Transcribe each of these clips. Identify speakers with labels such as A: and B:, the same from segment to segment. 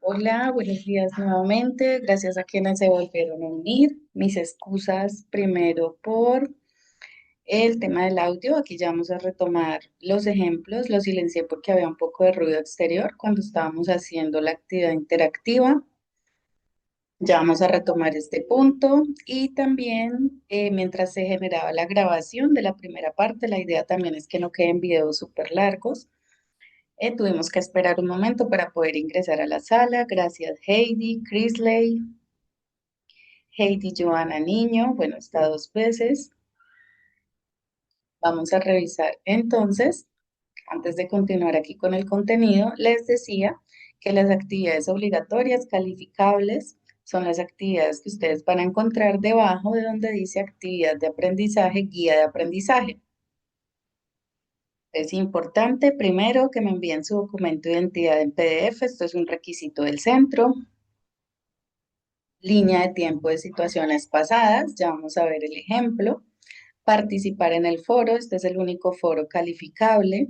A: Hola, buenos días nuevamente. Gracias a quienes se volvieron a unir. Mis excusas primero por el tema del audio. Aquí ya vamos a retomar los ejemplos. Lo silencié porque había un poco de ruido exterior cuando estábamos haciendo la actividad interactiva. Ya vamos a retomar este punto y también mientras se generaba la grabación de la primera parte, la idea también es que no queden videos súper largos. Tuvimos que esperar un momento para poder ingresar a la sala. Gracias, Heidi, Chrisley, Heidi Joana Niño. Bueno, está dos veces. Vamos a revisar entonces, antes de continuar aquí con el contenido, les decía que las actividades obligatorias calificables son las actividades que ustedes van a encontrar debajo de donde dice actividad de aprendizaje, guía de aprendizaje. Es importante primero que me envíen su documento de identidad en PDF. Esto es un requisito del centro. Línea de tiempo de situaciones pasadas, ya vamos a ver el ejemplo. Participar en el foro, este es el único foro calificable.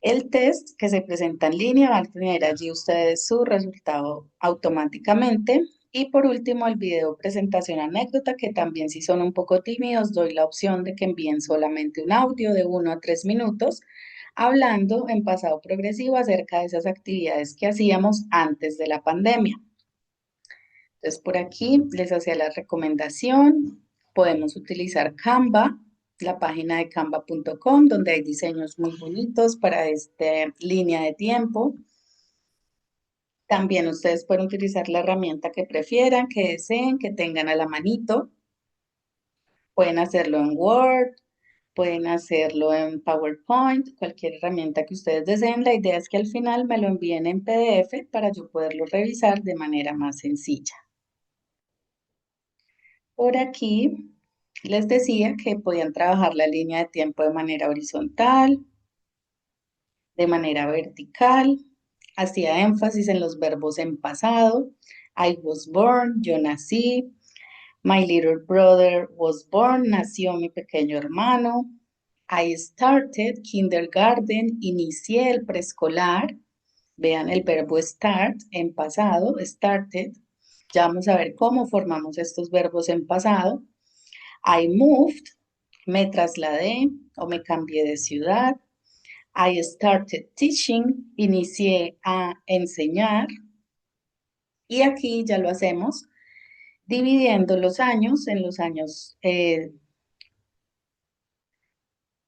A: El test que se presenta en línea, van a tener allí ustedes su resultado automáticamente. Y por último, el video presentación anécdota, que también si son un poco tímidos, doy la opción de que envíen solamente un audio de 1 a 3 minutos, hablando en pasado progresivo acerca de esas actividades que hacíamos antes de la pandemia. Entonces, por aquí les hacía la recomendación. Podemos utilizar Canva, la página de canva.com, donde hay diseños muy bonitos para esta línea de tiempo. También ustedes pueden utilizar la herramienta que prefieran, que deseen, que tengan a la manito. Pueden hacerlo en Word, pueden hacerlo en PowerPoint, cualquier herramienta que ustedes deseen. La idea es que al final me lo envíen en PDF para yo poderlo revisar de manera más sencilla. Por aquí les decía que podían trabajar la línea de tiempo de manera horizontal, de manera vertical. Hacía énfasis en los verbos en pasado. I was born, yo nací. My little brother was born, nació mi pequeño hermano. I started kindergarten, inicié el preescolar. Vean el verbo start en pasado, started. Ya vamos a ver cómo formamos estos verbos en pasado. I moved, me trasladé o me cambié de ciudad. I started teaching, inicié a enseñar. Y aquí ya lo hacemos dividiendo los años en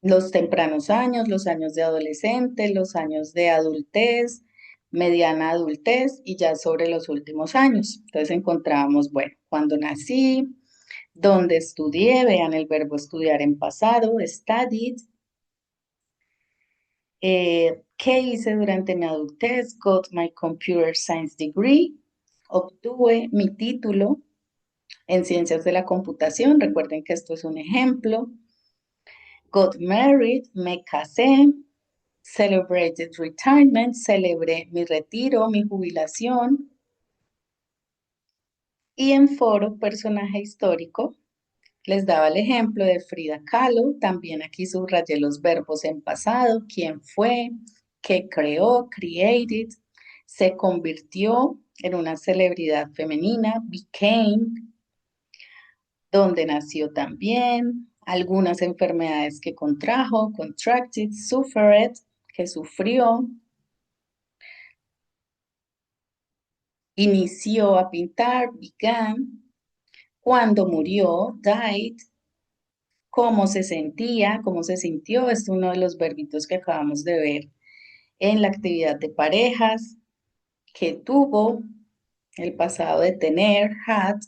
A: los tempranos años, los años de adolescente, los años de adultez, mediana adultez y ya sobre los últimos años. Entonces encontrábamos, bueno, cuando nací, dónde estudié, vean el verbo estudiar en pasado, studied. ¿Qué hice durante mi adultez? Got my computer science degree. Obtuve mi título en ciencias de la computación. Recuerden que esto es un ejemplo. Got married, me casé. Celebrated retirement, celebré mi retiro, mi jubilación. Y en foro, personaje histórico, les daba el ejemplo de Frida Kahlo. También aquí subrayé los verbos en pasado, quién fue, qué creó, created, se convirtió en una celebridad femenina, became, donde nació también, algunas enfermedades que contrajo, contracted, suffered, que sufrió, inició a pintar, began, cuando murió, died, cómo se sentía, cómo se sintió, es uno de los verbitos que acabamos de ver en la actividad de parejas, que tuvo, el pasado de tener, had,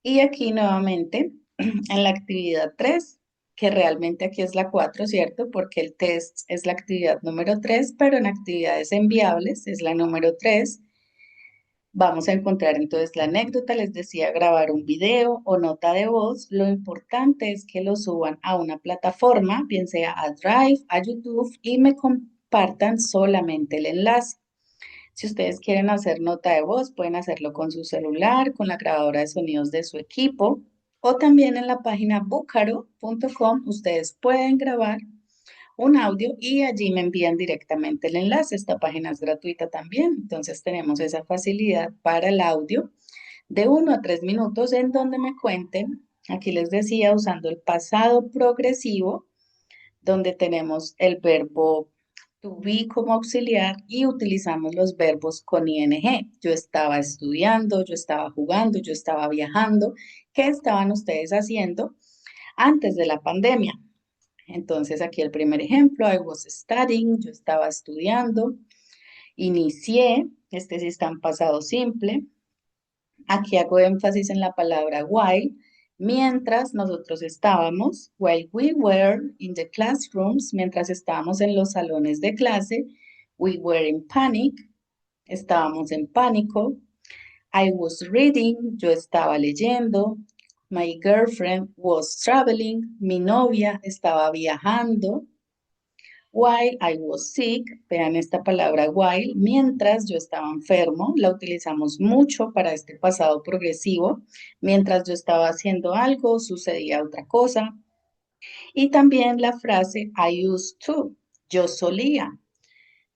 A: y aquí nuevamente en la actividad 3 que realmente aquí es la 4, ¿cierto? Porque el test es la actividad número 3, pero en actividades enviables es la número 3. Vamos a encontrar entonces la anécdota, les decía grabar un video o nota de voz. Lo importante es que lo suban a una plataforma, bien sea a Drive, a YouTube y me compartan solamente el enlace. Si ustedes quieren hacer nota de voz, pueden hacerlo con su celular, con la grabadora de sonidos de su equipo o también en la página bucaro.com ustedes pueden grabar un audio y allí me envían directamente el enlace. Esta página es gratuita también, entonces tenemos esa facilidad para el audio de 1 a 3 minutos en donde me cuenten, aquí les decía, usando el pasado progresivo, donde tenemos el verbo to be como auxiliar y utilizamos los verbos con ing. Yo estaba estudiando, yo estaba jugando, yo estaba viajando. ¿Qué estaban ustedes haciendo antes de la pandemia? Entonces, aquí el primer ejemplo, I was studying, yo estaba estudiando, inicié, este sí está en pasado simple. Aquí hago énfasis en la palabra while, mientras nosotros estábamos, while we were in the classrooms, mientras estábamos en los salones de clase, we were in panic, estábamos en pánico. I was reading, yo estaba leyendo. My girlfriend was traveling, mi novia estaba viajando. While I was sick, vean esta palabra while, mientras yo estaba enfermo, la utilizamos mucho para este pasado progresivo. Mientras yo estaba haciendo algo, sucedía otra cosa. Y también la frase I used to, yo solía.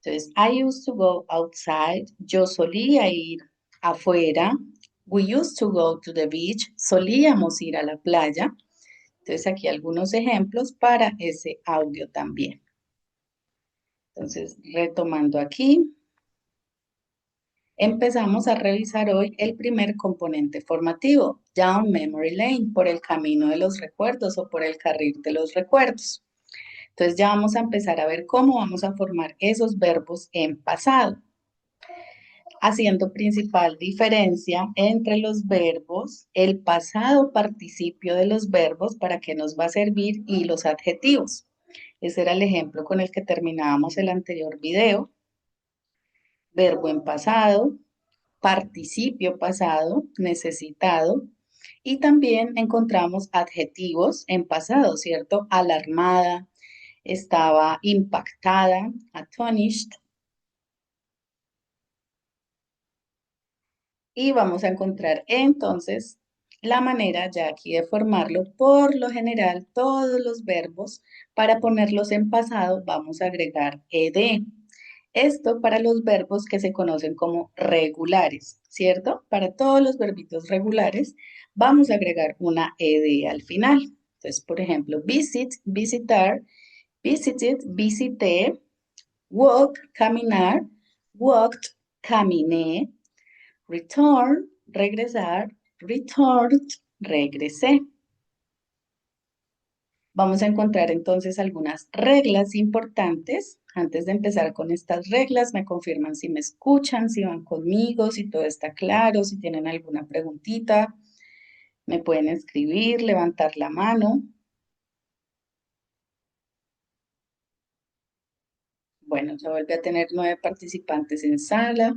A: Entonces, I used to go outside, yo solía ir afuera. We used to go to the beach, solíamos ir a la playa. Entonces, aquí algunos ejemplos para ese audio también. Entonces, retomando aquí, empezamos a revisar hoy el primer componente formativo, Down Memory Lane, por el camino de los recuerdos o por el carril de los recuerdos. Entonces, ya vamos a empezar a ver cómo vamos a formar esos verbos en pasado, haciendo principal diferencia entre los verbos, el pasado participio de los verbos, para qué nos va a servir, y los adjetivos. Ese era el ejemplo con el que terminábamos el anterior video. Verbo en pasado, participio pasado, necesitado, y también encontramos adjetivos en pasado, ¿cierto? Alarmada, estaba impactada, astonished, y vamos a encontrar entonces la manera ya aquí de formarlo. Por lo general, todos los verbos, para ponerlos en pasado, vamos a agregar ed. Esto para los verbos que se conocen como regulares, ¿cierto? Para todos los verbitos regulares vamos a agregar una ed al final. Entonces, por ejemplo, visit, visitar, visited, visité, walk, caminar, walked, caminé, return, regresar, returned, regresé. Vamos a encontrar entonces algunas reglas importantes. Antes de empezar con estas reglas, me confirman si me escuchan, si van conmigo, si todo está claro, si tienen alguna preguntita. Me pueden escribir, levantar la mano. Bueno, ya vuelve a tener 9 participantes en sala.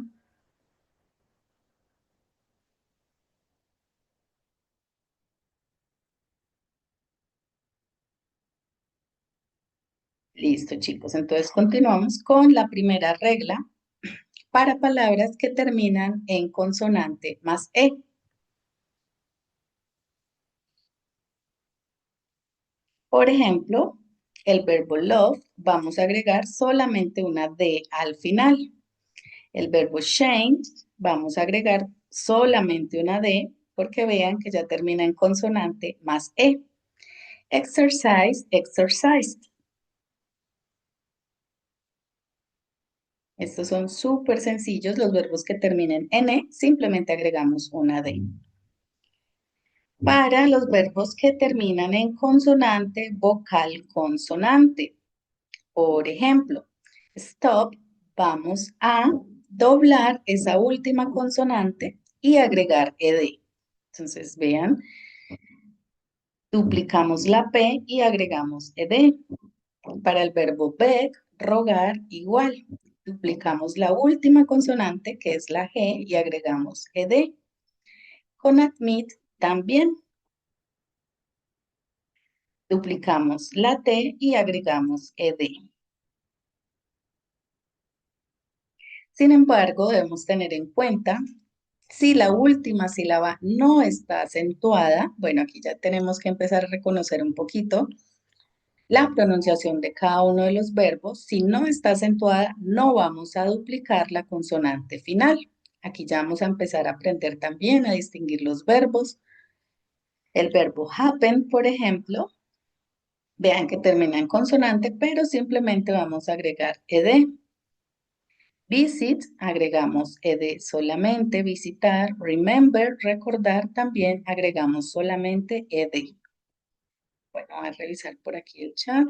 A: Listo, chicos. Entonces continuamos con la primera regla para palabras que terminan en consonante más E. Por ejemplo, el verbo love, vamos a agregar solamente una D al final. El verbo change, vamos a agregar solamente una D porque vean que ya termina en consonante más E. Exercise, exercised. Estos son súper sencillos, los verbos que terminen en E, simplemente agregamos una D. Para los verbos que terminan en consonante, vocal consonante. Por ejemplo, stop, vamos a doblar esa última consonante y agregar ed. Entonces, vean, duplicamos la P y agregamos ed. Para el verbo beg, rogar, igual. Duplicamos la última consonante, que es la G, y agregamos ed. Con admit, también. Duplicamos la T y agregamos ed. Sin embargo, debemos tener en cuenta si la última sílaba no está acentuada. Bueno, aquí ya tenemos que empezar a reconocer un poquito. La pronunciación de cada uno de los verbos, si no está acentuada, no vamos a duplicar la consonante final. Aquí ya vamos a empezar a aprender también a distinguir los verbos. El verbo happen, por ejemplo, vean que termina en consonante, pero simplemente vamos a agregar ed. Visit, agregamos ed solamente, visitar, remember, recordar, también agregamos solamente ed. Bueno, voy a revisar por aquí el chat.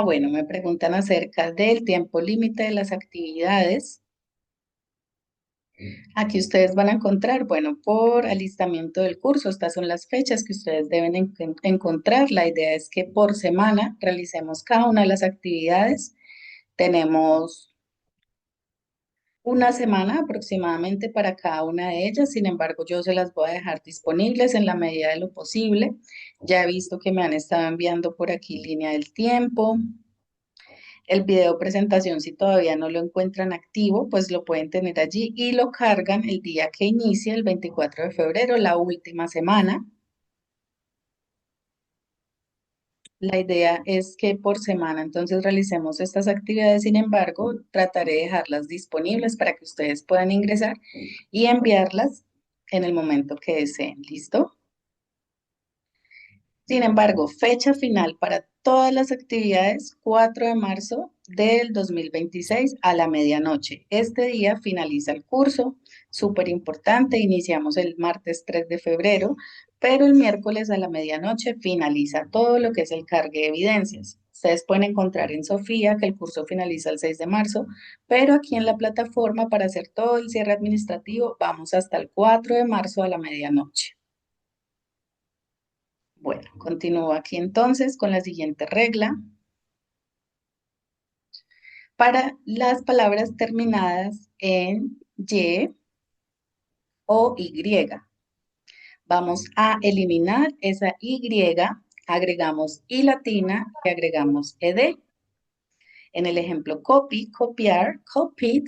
A: Bueno, me preguntan acerca del tiempo límite de las actividades. Aquí ustedes van a encontrar, bueno, por alistamiento del curso, estas son las fechas que ustedes deben encontrar. La idea es que por semana realicemos cada una de las actividades. Tenemos una semana aproximadamente para cada una de ellas, sin embargo, yo se las voy a dejar disponibles en la medida de lo posible. Ya he visto que me han estado enviando por aquí línea del tiempo. El video presentación, si todavía no lo encuentran activo, pues lo pueden tener allí y lo cargan el día que inicia, el 24 de febrero, la última semana. La idea es que por semana entonces realicemos estas actividades, sin embargo, trataré de dejarlas disponibles para que ustedes puedan ingresar y enviarlas en el momento que deseen. ¿Listo? Sin embargo, fecha final para todas las actividades, 4 de marzo del 2026 a la medianoche. Este día finaliza el curso, súper importante, iniciamos el martes 3 de febrero, pero el miércoles a la medianoche finaliza todo lo que es el cargue de evidencias. Ustedes pueden encontrar en Sofía que el curso finaliza el 6 de marzo, pero aquí en la plataforma para hacer todo el cierre administrativo vamos hasta el 4 de marzo a la medianoche. Bueno, continúo aquí entonces con la siguiente regla. Para las palabras terminadas en Y o Y, vamos a eliminar esa Y, agregamos I latina y agregamos ed. En el ejemplo copy, copiar, copied,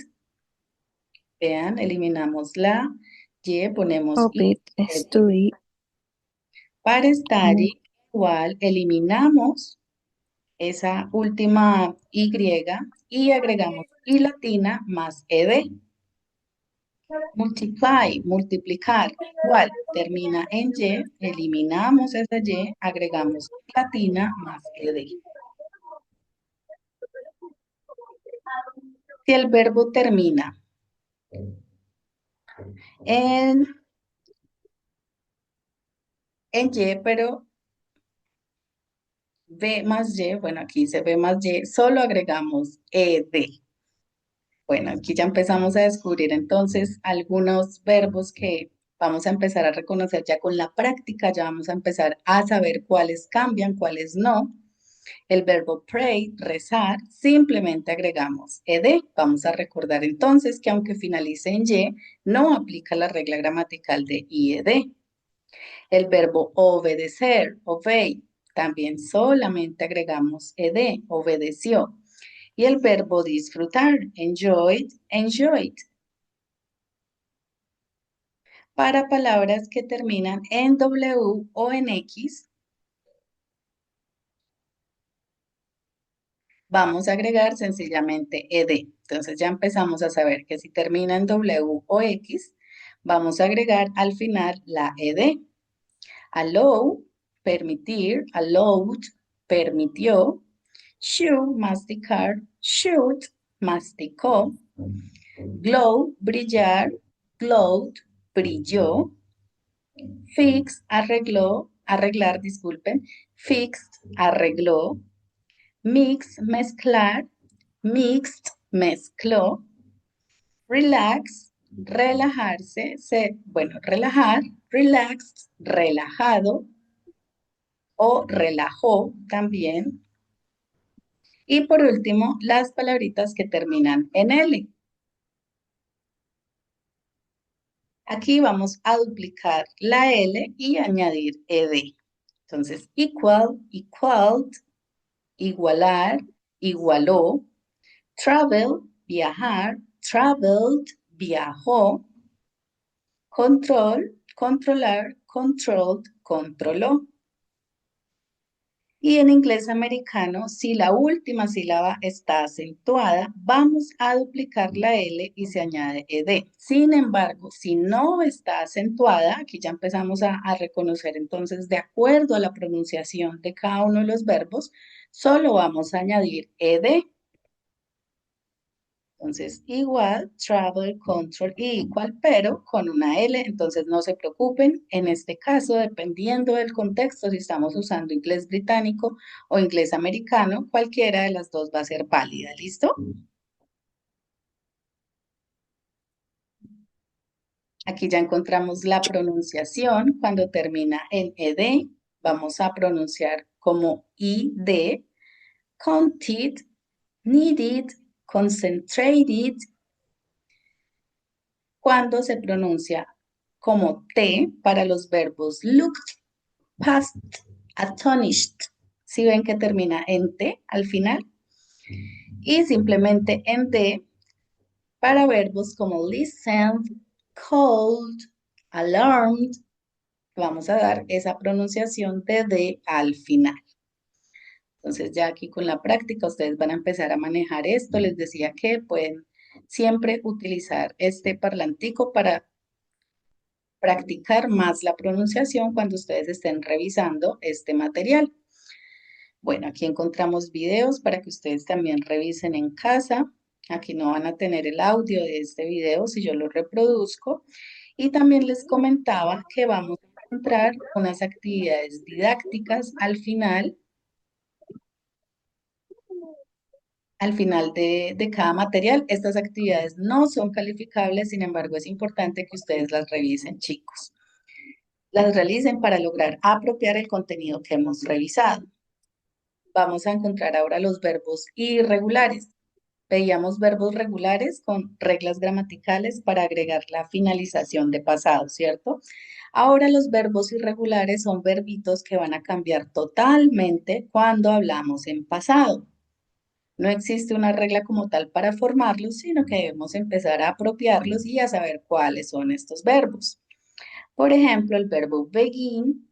A: vean, eliminamos la Y, ponemos I,
B: Hobbit,
A: ed.
B: Study,
A: Para study, igual, eliminamos esa última Y y agregamos I latina más ed. Multiply, multiplicar, igual, termina en Y, eliminamos esa Y, agregamos I latina más ed. Si el verbo termina en, en Y, pero V más Y, bueno, aquí dice V más Y, solo agregamos ed. Bueno, aquí ya empezamos a descubrir entonces algunos verbos que vamos a empezar a reconocer ya con la práctica, ya vamos a empezar a saber cuáles cambian, cuáles no. El verbo pray, rezar, simplemente agregamos ed. Vamos a recordar entonces que aunque finalice en y, no aplica la regla gramatical de ied. El verbo obedecer, obey, también solamente agregamos ed, obedeció. Y el verbo disfrutar, enjoyed, enjoyed. Para palabras que terminan en W o en X, vamos a agregar sencillamente ed. Entonces ya empezamos a saber que si termina en W o X, vamos a agregar al final la ed. Allow, permitir, allowed, permitió. Chew, masticar, shoot, masticó. Glow, brillar, glowed, brilló. Fix, arregló, arreglar, disculpen. Fixed, arregló. Mix, mezclar. Mixed, mezcló. Relax, relajarse. Bueno, relajar. Relaxed, relajado. O relajó también. Y por último, las palabritas que terminan en L. Aquí vamos a duplicar la L y añadir ed. Entonces, equal, equaled, igualar, igualó. Travel, viajar, traveled, viajó. control, controlar, controlled, controló. Y en inglés americano, si la última sílaba está acentuada, vamos a duplicar la L y se añade ed. Sin embargo, si no está acentuada, aquí ya empezamos a reconocer entonces de acuerdo a la pronunciación de cada uno de los verbos, solo vamos a añadir ed. Entonces, igual, travel, control, igual, pero con una L. Entonces, no se preocupen. En este caso, dependiendo del contexto, si estamos usando inglés británico o inglés americano, cualquiera de las dos va a ser válida. ¿Listo? Aquí ya encontramos la pronunciación. Cuando termina en ed, vamos a pronunciar como id, counted, needed, concentrated. Cuando se pronuncia como T para los verbos looked, passed, astonished. Si ven que termina en T al final. Y simplemente en D para verbos como listened, called, alarmed. Vamos a dar esa pronunciación de D al final. Entonces ya aquí con la práctica ustedes van a empezar a manejar esto. Les decía que pueden siempre utilizar este parlantico para practicar más la pronunciación cuando ustedes estén revisando este material. Bueno, aquí encontramos videos para que ustedes también revisen en casa. Aquí no van a tener el audio de este video si yo lo reproduzco. Y también les comentaba que vamos a encontrar unas actividades didácticas al final de cada material. Estas actividades no son calificables, sin embargo, es importante que ustedes las revisen, chicos. Las realicen para lograr apropiar el contenido que hemos revisado. Vamos a encontrar ahora los verbos irregulares. Veíamos verbos regulares con reglas gramaticales para agregar la finalización de pasado, ¿cierto? Ahora los verbos irregulares son verbitos que van a cambiar totalmente cuando hablamos en pasado. No existe una regla como tal para formarlos, sino que debemos empezar a apropiarlos y a saber cuáles son estos verbos. Por ejemplo, el verbo begin,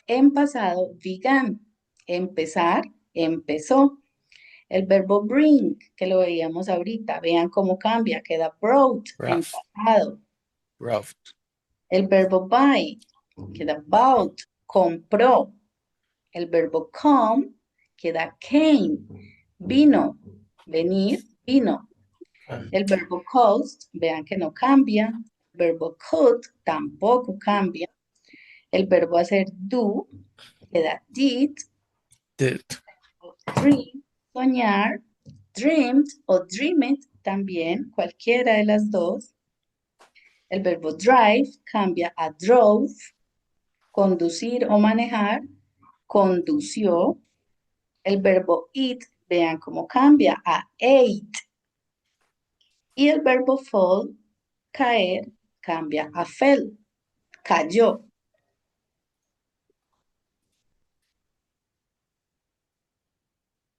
A: en pasado, began. Empezar, empezó. El verbo bring, que lo veíamos ahorita, vean cómo cambia, queda brought en
B: Rough.
A: pasado.
B: Rough.
A: El verbo buy, queda bought, compró. El verbo come, queda came, vino, venir, vino. El verbo cost, vean que no cambia. El verbo could tampoco cambia. El verbo hacer do, queda did.
B: Did.
A: Dream, soñar, dreamed o dreamed también, cualquiera de las dos. El verbo drive cambia a drove, conducir o manejar, condució. El verbo eat, vean cómo cambia a ate. Y el verbo fall, caer, cambia a fell, cayó.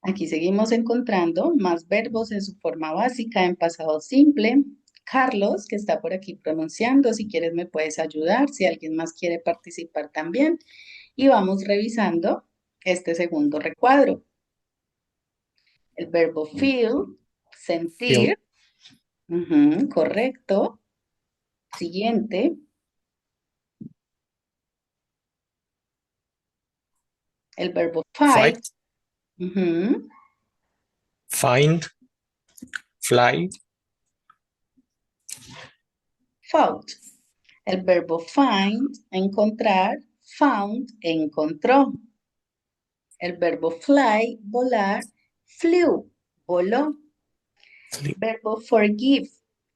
A: Aquí seguimos encontrando más verbos en su forma básica en pasado simple. Carlos, que está por aquí pronunciando, si quieres me puedes ayudar, si alguien más quiere participar también. Y vamos revisando este segundo recuadro. El verbo feel,
B: Feel.
A: sentir. Correcto. Siguiente. El verbo fight.
B: Fight.
A: ujú,
B: Find. Fly.
A: Fought. El verbo find, encontrar. Found, encontró. El verbo fly, volar. Flew, voló.
B: Sleep.
A: Verbo forgive,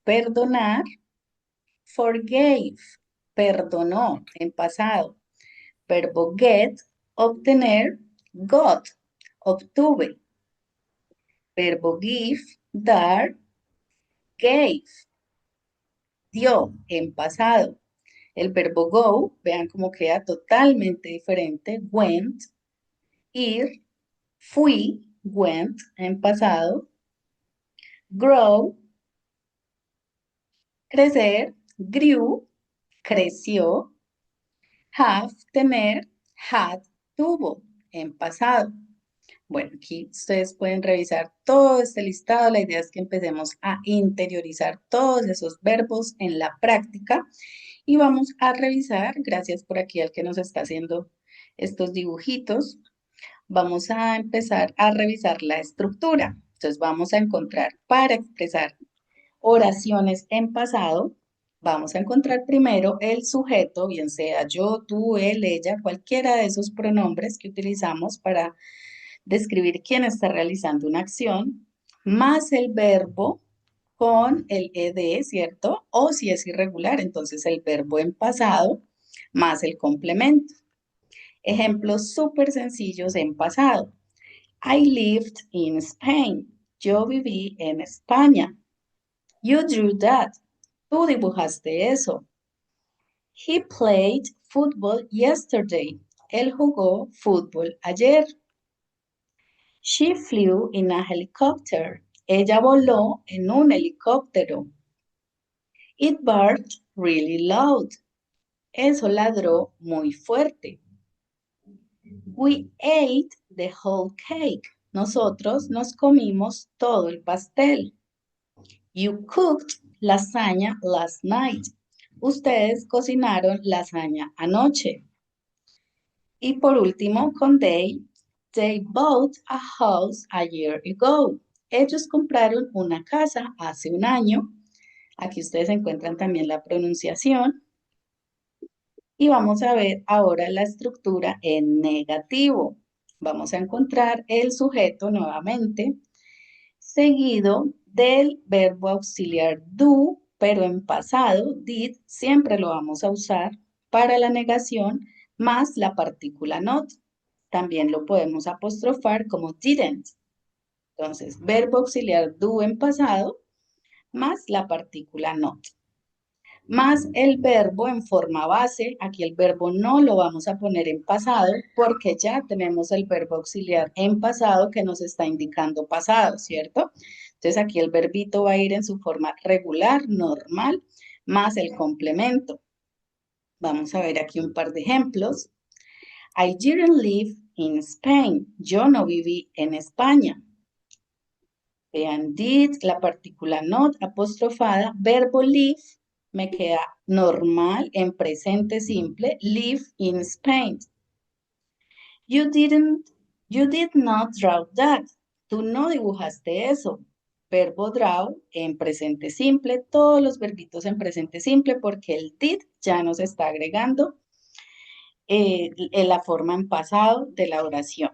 A: perdonar. Forgave, perdonó en pasado. Verbo get, obtener. Got, obtuve. Verbo give, dar. Gave, dio en pasado. El verbo go, vean cómo queda totalmente diferente. Went, ir. Fui, went en pasado. Grow, crecer. Grew, creció. Have, tener. Had, tuvo, en pasado. Bueno, aquí ustedes pueden revisar todo este listado. La idea es que empecemos a interiorizar todos esos verbos en la práctica y vamos a revisar, gracias por aquí al que nos está haciendo estos dibujitos, vamos a empezar a revisar la estructura. Entonces vamos a encontrar para expresar oraciones en pasado, vamos a encontrar primero el sujeto, bien sea yo, tú, él, ella, cualquiera de esos pronombres que utilizamos para describir quién está realizando una acción, más el verbo con el ed, ¿cierto? O si es irregular, entonces el verbo en pasado más el complemento. Ejemplos súper sencillos en pasado. I lived in Spain. Yo viví en España. You drew that. Tú dibujaste eso. He played football yesterday. Él jugó fútbol ayer. She flew in a helicopter. Ella voló en un helicóptero. It barked really loud. Eso ladró muy fuerte. We ate the whole cake. Nosotros nos comimos todo el pastel. You cooked lasagna last night. Ustedes cocinaron lasaña anoche. Y por último, con they bought a house a year ago. Ellos compraron una casa hace un año. Aquí ustedes encuentran también la pronunciación. Y vamos a ver ahora la estructura en negativo. Vamos a encontrar el sujeto nuevamente, seguido del verbo auxiliar do, pero en pasado, did, siempre lo vamos a usar para la negación, más la partícula not. También lo podemos apostrofar como didn't. Entonces, verbo auxiliar do en pasado, más la partícula not. Más el verbo en forma base, aquí el verbo no lo vamos a poner en pasado porque ya tenemos el verbo auxiliar en pasado que nos está indicando pasado, ¿cierto? Entonces aquí el verbito va a ir en su forma regular, normal, más el complemento. Vamos a ver aquí un par de ejemplos. I didn't live in Spain. Yo no viví en España. Vean, did, la partícula not apostrofada, verbo live, me queda normal en presente simple, live in Spain. You did not draw that. Tú no dibujaste eso. Verbo draw en presente simple, todos los verbitos en presente simple porque el did ya nos está agregando en la forma en pasado de la oración.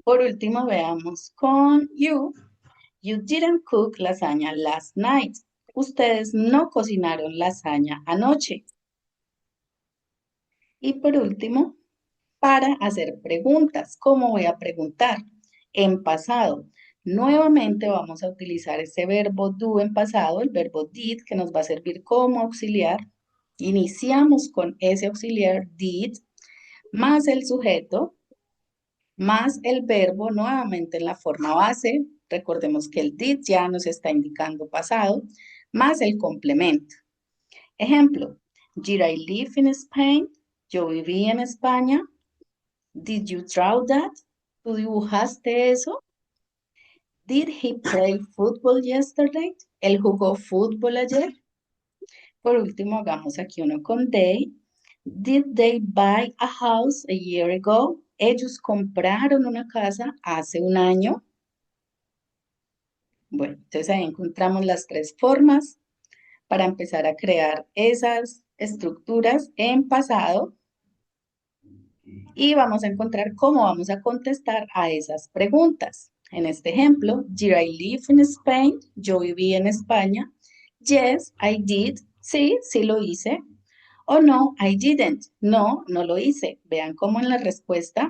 A: Por último, veamos con you. You didn't cook lasagna last night. Ustedes no cocinaron lasaña anoche. Y por último, para hacer preguntas. ¿Cómo voy a preguntar? En pasado. Nuevamente vamos a utilizar ese verbo do en pasado, el verbo did, que nos va a servir como auxiliar. Iniciamos con ese auxiliar did, más el sujeto, más el verbo nuevamente en la forma base. Recordemos que el did ya nos está indicando pasado, más el complemento. Ejemplo, did I live in Spain? Yo viví en España. Did you draw that? ¿Tú dibujaste eso? Did he play football yesterday? ¿Él jugó fútbol ayer? Por último, hagamos aquí uno con they. Did they buy a house a year ago? ¿Ellos compraron una casa hace un año? Bueno, entonces ahí encontramos las tres formas para empezar a crear esas estructuras en pasado y vamos a encontrar cómo vamos a contestar a esas preguntas. En este ejemplo, did I live in Spain? Yo viví en España. Yes, I did. Sí, sí lo hice. O no, I didn't. No, no lo hice. Vean cómo en la respuesta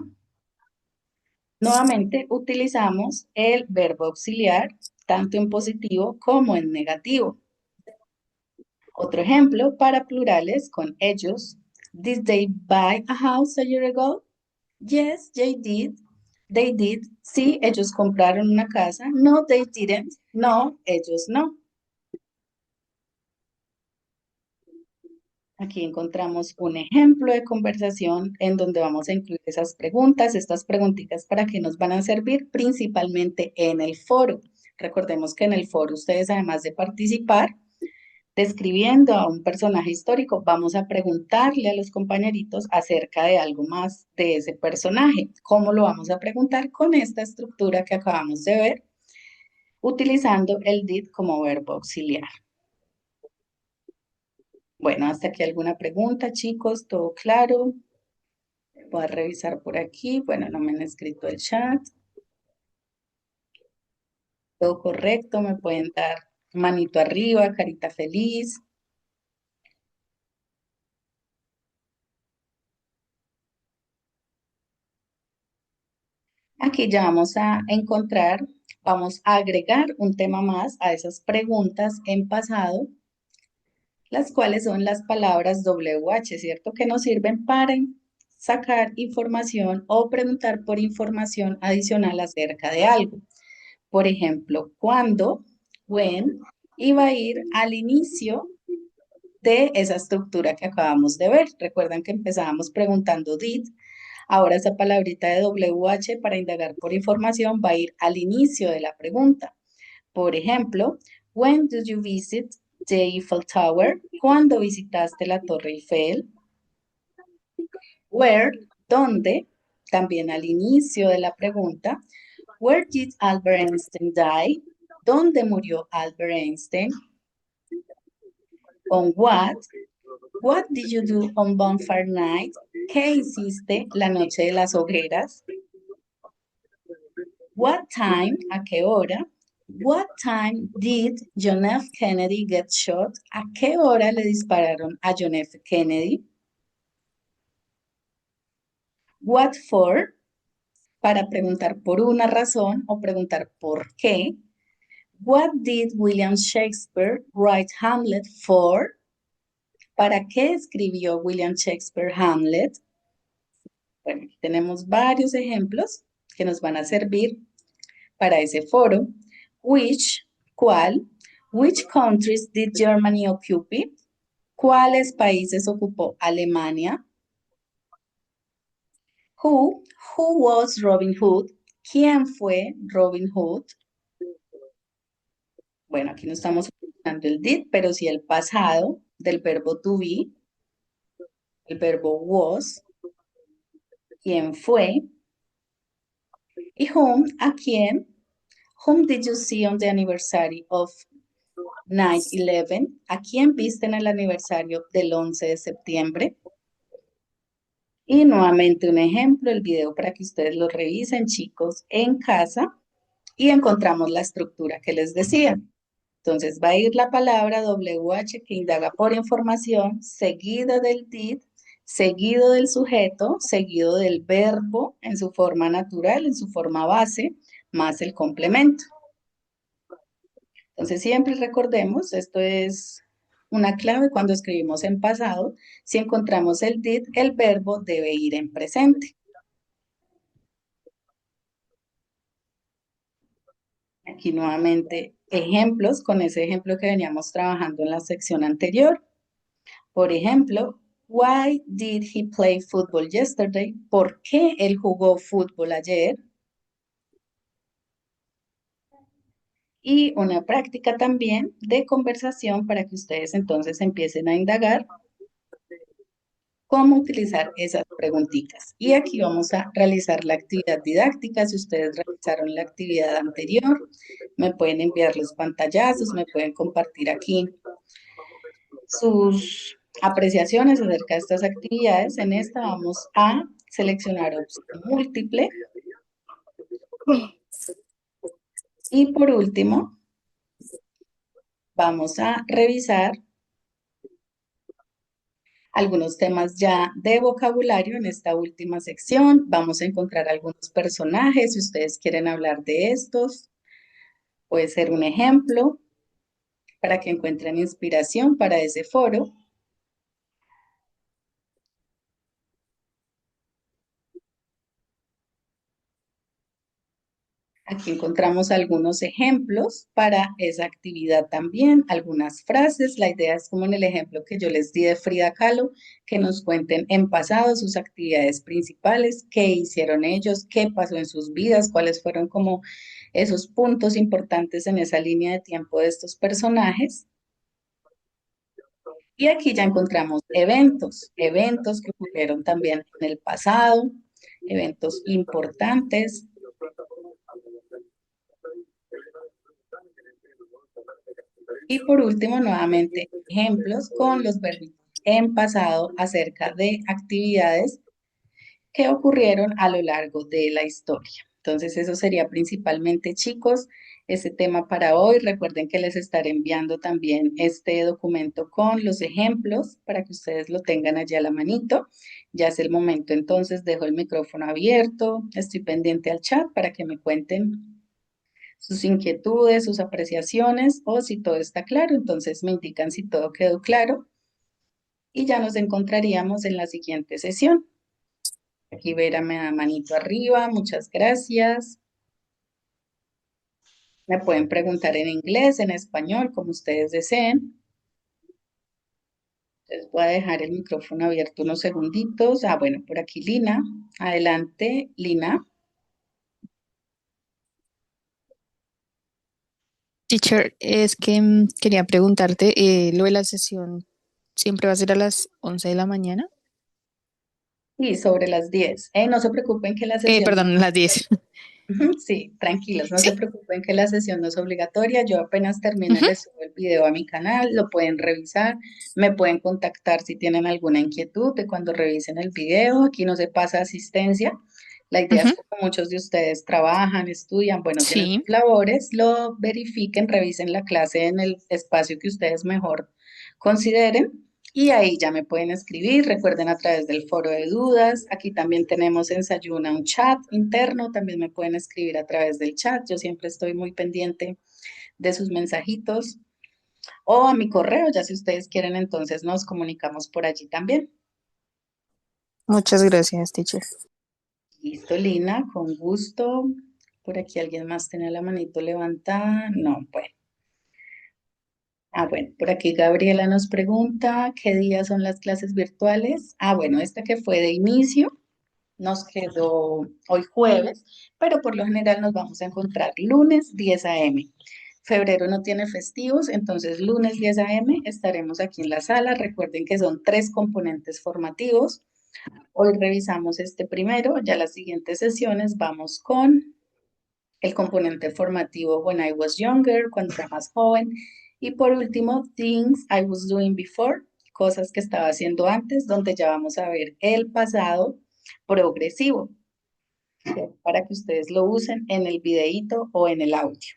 A: nuevamente utilizamos el verbo auxiliar tanto en positivo como en negativo. Otro ejemplo para plurales con ellos. Did they buy a house a year ago? Yes, they did. They did. Sí, ellos compraron una casa. No, they didn't. No, ellos no. Aquí encontramos un ejemplo de conversación en donde vamos a incluir esas preguntas, estas preguntitas para qué nos van a servir principalmente en el foro. Recordemos que en el foro ustedes, además de participar describiendo a un personaje histórico, vamos a preguntarle a los compañeritos acerca de algo más de ese personaje. ¿Cómo lo vamos a preguntar? Con esta estructura que acabamos de ver, utilizando el did como verbo auxiliar. Bueno, hasta aquí alguna pregunta, chicos, ¿todo claro? Voy a revisar por aquí. Bueno, no me han escrito el chat. Todo correcto, me pueden dar manito arriba, carita feliz. Aquí ya vamos a encontrar, vamos a agregar un tema más a esas preguntas en pasado, las cuales son las palabras WH, ¿cierto? Que nos sirven para sacar información o preguntar por información adicional acerca de algo. Por ejemplo, cuándo, when, iba a ir al inicio de esa estructura que acabamos de ver. Recuerdan que empezábamos preguntando did. Ahora esa palabrita de WH para indagar por información va a ir al inicio de la pregunta. Por ejemplo, when did you visit the Eiffel Tower? ¿Cuándo visitaste la Torre Eiffel? Where, ¿dónde? También al inicio de la pregunta. Where did Albert Einstein die? ¿Dónde murió Albert Einstein? On what? What did you do on Bonfire Night? ¿Qué hiciste la noche de las hogueras? What time? ¿A qué hora? What time did John F. Kennedy get shot? ¿A qué hora le dispararon a John F. Kennedy? What for? Para preguntar por una razón o preguntar por qué. What did William Shakespeare write Hamlet for? ¿Para qué escribió William Shakespeare Hamlet? Bueno, aquí tenemos varios ejemplos que nos van a servir para ese foro. Which, ¿cuál? Which countries did Germany occupy? ¿Cuáles países ocupó Alemania? Who, who was Robin Hood? ¿Quién fue Robin Hood? Bueno, aquí no estamos utilizando el did, pero sí el pasado del verbo to be, el verbo was, quién fue, y whom, a quién. Whom did you see on the anniversary of 9/11? ¿A quién viste en el aniversario del 11 de septiembre? Y nuevamente un ejemplo, el video para que ustedes lo revisen, chicos, en casa y encontramos la estructura que les decía. Entonces va a ir la palabra WH que indaga por información, seguida del did, seguido del sujeto, seguido del verbo en su forma natural, en su forma base, más el complemento. Entonces siempre recordemos, esto es una clave cuando escribimos en pasado, si encontramos el did, el verbo debe ir en presente. Aquí nuevamente ejemplos con ese ejemplo que veníamos trabajando en la sección anterior. Por ejemplo, why did he play football yesterday? ¿Por qué él jugó fútbol ayer? Y una práctica también de conversación para que ustedes entonces empiecen a indagar cómo utilizar esas preguntitas. Y aquí vamos a realizar la actividad didáctica. Si ustedes realizaron la actividad anterior, me pueden enviar los pantallazos, me pueden compartir aquí sus apreciaciones acerca de estas actividades. En esta vamos a seleccionar opción múltiple. Y por último, vamos a revisar algunos temas ya de vocabulario en esta última sección. Vamos a encontrar algunos personajes, si ustedes quieren hablar de estos, puede ser un ejemplo para que encuentren inspiración para ese foro. Aquí encontramos algunos ejemplos para esa actividad también, algunas frases. La idea es como en el ejemplo que yo les di de Frida Kahlo, que nos cuenten en pasado sus actividades principales, qué hicieron ellos, qué pasó en sus vidas, cuáles fueron como esos puntos importantes en esa línea de tiempo de estos personajes. Y aquí ya encontramos eventos que ocurrieron también en el pasado, eventos importantes. Y por último, nuevamente, ejemplos con los verbos en pasado acerca de actividades que ocurrieron a lo largo de la historia. Entonces, eso sería principalmente, chicos, ese tema para hoy. Recuerden que les estaré enviando también este documento con los ejemplos para que ustedes lo tengan allá a la manito. Ya es el momento, entonces dejo el micrófono abierto. Estoy pendiente al chat para que me cuenten sus inquietudes, sus apreciaciones o si todo está claro. Entonces me indican si todo quedó claro y ya nos encontraríamos en la siguiente sesión. Aquí Vera me da manito arriba, muchas gracias. Me pueden preguntar en inglés, en español, como ustedes deseen. Les voy a dejar el micrófono abierto unos segunditos. Ah, bueno, por aquí Lina. Adelante, Lina.
C: Teacher, es que quería preguntarte, lo de la sesión siempre va a ser a las 11 de la mañana.
A: Y sobre las 10. No se preocupen que la sesión no.
C: Perdón, las 10.
A: Ujú, sí, tranquilos, no
C: ¿Sí?
A: se preocupen que la sesión no es obligatoria. Yo apenas termine,
C: Ujú.
A: les subo el video a mi canal, lo pueden revisar, me pueden contactar si tienen alguna inquietud de cuando revisen el video. Aquí no se pasa asistencia. La idea es
C: Ujú.
A: que como muchos de ustedes trabajan, estudian, bueno, tienen sus
C: Sí,
A: labores, lo verifiquen, revisen la clase en el espacio que ustedes mejor consideren. Y ahí ya me pueden escribir, recuerden a través del foro de dudas. Aquí también tenemos en Sayuna un chat interno, también me pueden escribir a través del chat. Yo siempre estoy muy pendiente de sus mensajitos o a mi correo, ya si ustedes quieren, entonces nos comunicamos por allí también.
C: muchas gracias, teacher.
A: Listo, Lina, con gusto. Por aquí alguien más tenía la manito levantada. No, bueno. Bueno, por aquí Gabriela nos pregunta, ¿qué días son las clases virtuales? Bueno, esta que fue de inicio. Nos quedó hoy jueves, pero por lo general nos vamos a encontrar lunes 10 a.m. Febrero no tiene festivos, entonces lunes 10 a.m. estaremos aquí en la sala. Recuerden que son 3 componentes formativos. Hoy revisamos este primero, ya las siguientes sesiones vamos con el componente formativo When I Was Younger, cuando era más joven. Y por último, Things I Was Doing Before, cosas que estaba haciendo antes, donde ya vamos a ver el pasado progresivo, ¿sí? Para que ustedes lo usen en el videíto o en el audio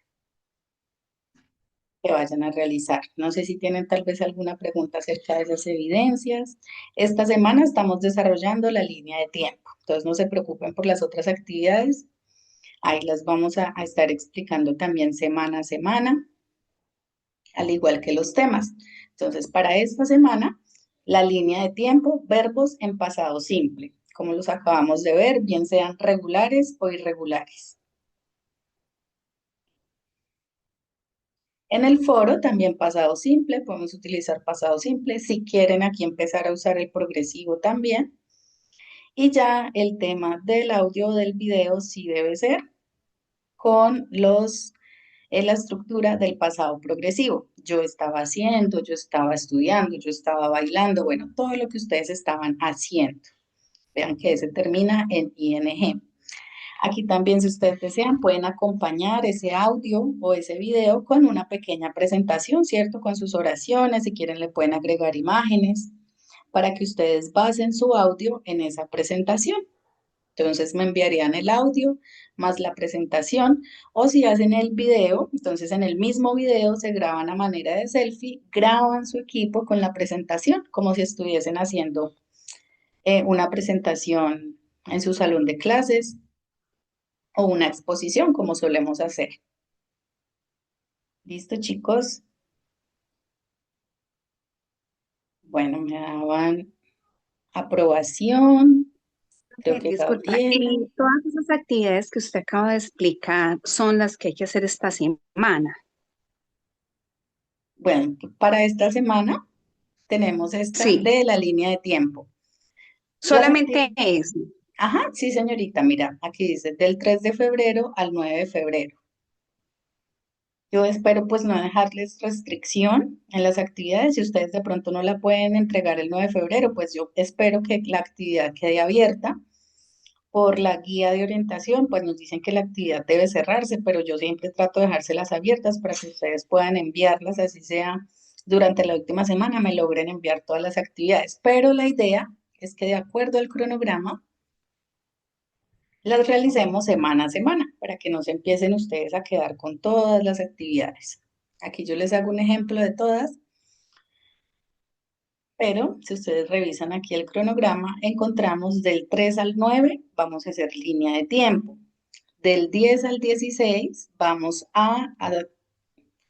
A: que vayan a realizar. No sé si tienen tal vez alguna pregunta acerca de esas evidencias. Esta semana estamos desarrollando la línea de tiempo, entonces no se preocupen por las otras actividades. Ahí las vamos a estar explicando también semana a semana, al igual que los temas. Entonces, para esta semana, la línea de tiempo, verbos en pasado simple, como los acabamos de ver, bien sean regulares o irregulares. En el foro también pasado simple, podemos utilizar pasado simple. Si quieren aquí empezar a usar el progresivo también. Y ya el tema del audio o del video sí debe ser con la estructura del pasado progresivo. Yo estaba haciendo, yo estaba estudiando, yo estaba bailando, bueno, todo lo que ustedes estaban haciendo. Vean que ese termina en ing. Aquí también, si ustedes desean, pueden acompañar ese audio o ese video con una pequeña presentación, ¿cierto? Con sus oraciones, si quieren le pueden agregar imágenes para que ustedes basen su audio en esa presentación. Entonces me enviarían el audio más la presentación o si hacen el video, entonces en el mismo video se graban a manera de selfie, graban su equipo con la presentación como si estuviesen haciendo una presentación en su salón de clases o una exposición como solemos hacer. ¿Listo, chicos? Bueno, me daban aprobación. Creo que
D: Disculpa,
A: Gabriela.
D: y todas esas actividades que usted acaba de explicar son las que hay que hacer esta semana.
A: Bueno, para esta semana tenemos esta
D: Sí,
A: de la línea de tiempo. Las
D: solamente
A: actividades.
D: es.
A: Ajá, sí, señorita, mira, aquí dice del 3 de febrero al 9 de febrero. Yo espero pues no dejarles restricción en las actividades. Si ustedes de pronto no la pueden entregar el 9 de febrero, pues yo espero que la actividad quede abierta. Por la guía de orientación, pues nos dicen que la actividad debe cerrarse, pero yo siempre trato de dejárselas abiertas para que ustedes puedan enviarlas, así sea durante la última semana me logren enviar todas las actividades. Pero la idea es que de acuerdo al cronograma, las realicemos semana a semana para que no se empiecen ustedes a quedar con todas las actividades. Aquí yo les hago un ejemplo de todas, pero si ustedes revisan aquí el cronograma, encontramos del 3 al 9, vamos a hacer línea de tiempo. Del 10 al 16 vamos a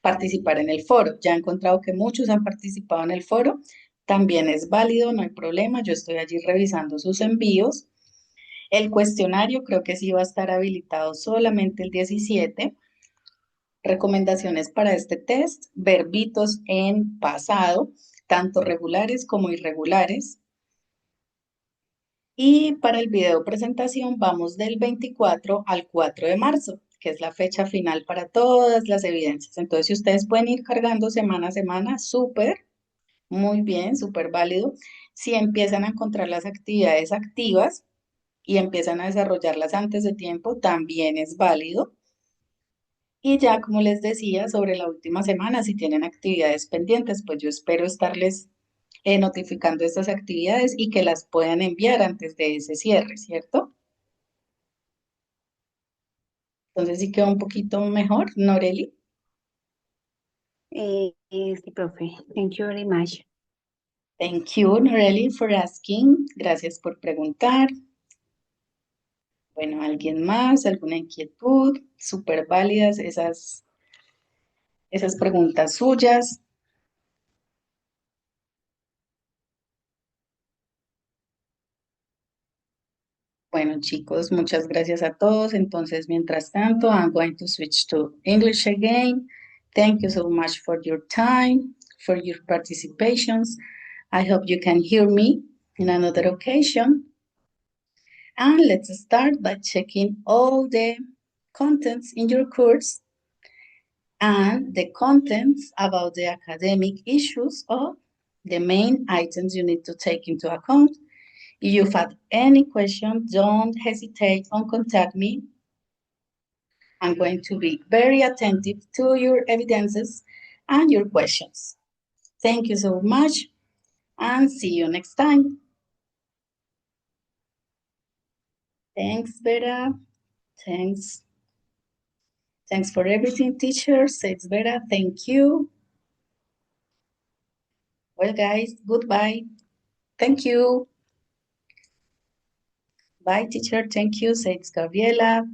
A: participar en el foro. Ya he encontrado que muchos han participado en el foro. También es válido, no hay problema. Yo estoy allí revisando sus envíos. El cuestionario creo que sí va a estar habilitado solamente el 17. Recomendaciones para este test, verbitos en pasado, tanto regulares como irregulares. Y para el video presentación vamos del 24 al 4 de marzo, que es la fecha final para todas las evidencias. Entonces, si ustedes pueden ir cargando semana a semana, súper, muy bien, súper válido. Si empiezan a encontrar las actividades activas y empiezan a desarrollarlas antes de tiempo, también es válido. Y ya, como les decía, sobre la última semana, si tienen actividades pendientes, pues yo espero estarles notificando estas actividades y que las puedan enviar antes de ese cierre, ¿cierto? Entonces sí quedó un poquito mejor, Noreli.
D: Sí, profe. Thank you very much.
A: Thank you, Noreli, for asking. Gracias por preguntar. Bueno, ¿alguien más? ¿Alguna inquietud? Súper válidas esas preguntas suyas. Bueno, chicos, muchas gracias a todos. Entonces, mientras tanto, I'm going to switch to English again. Thank you so much for your time, for your participations. I hope you can hear me in another occasion. And let's start by checking all the contents in your course and the contents about the academic issues or the main items you need to take into account. If you've had any question, don't hesitate to contact me. I'm going to be very attentive to your evidences and your questions. Thank you so much and see you next time. Thanks, Vera. Thanks. Thanks for everything, teacher, says Vera. Thank you. Well, guys, goodbye. Thank you. Bye, teacher. Thank you, says Gabriela.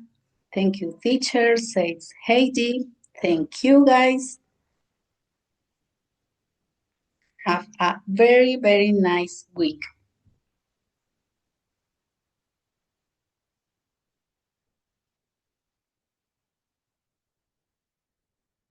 A: Thank you, teacher, says Heidi. Thank you, guys. Have a very, very nice week.